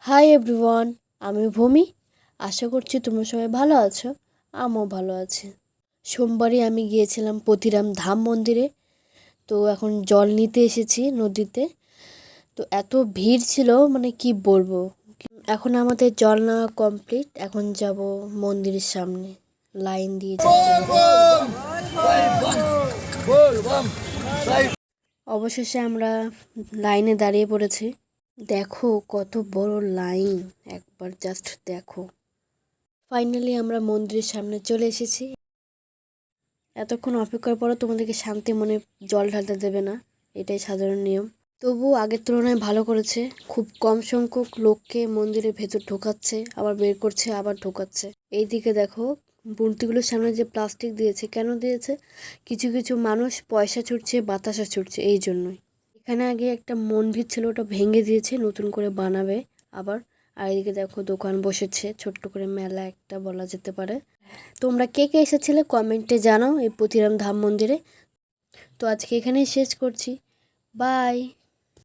Hi everyone, আমি ভূমি। আশা করছি তোমরা সবাই ভালো আছো। আমিও ভালো আছি। সোমবারই আমি গিয়েছিলাম পতিরাম ধাম মন্দিরে। তো এখন জল নিতে এসেছি নদীতে। তো এত ভিড় ছিল, মানে কি বলবো। এখন আমাদের জল নেওয়া কমপ্লিট। এখন যাব মন্দিরের সামনে, লাইন দিয়ে যেতে হবে। অবশেষে আমরা লাইনে দাঁড়িয়ে পড়েছি। দেখো কত বড় লাইন, একবার জাস্ট দেখো। ফাইনালি আমরা মন্দিরের সামনে চলে এসেছি। এতক্ষণ অপেক্ষার পরও তোমাদেরকে শান্তি মনে জল ঢালতে দেবে না, এটাই সাধারণ নিয়ম। তবু আগের তুলনায় ভালো করেছে। খুব কম সংখ্যক লোককে মন্দিরের ভেতর ঢোকাচ্ছে, আবার বের করছে, আবার ঢোকাচ্ছে। এইদিকে দেখো, মূর্তিগুলোর সামনে যে প্লাস্টিক দিয়েছে, কেন দিয়েছে? কিছু কিছু মানুষ পয়সা ছুটছে, বাতাসা ছুটছে, এই জন্যই। এখানে আগে একটা মন্দির ছিল, ওটা ভেঙে দিয়েছে, নতুন করে বানাবে আবার। আর এদিকে দেখো দোকান বসেছে, ছোট্ট করে মেলা একটা বলা যেতে পারে। তোমরা কে কে এসেছিলে কমেন্টে জানাও এই পতিরাম ধাম মন্দিরে। তো আজকে এখানেই শেষ করছি। বাই।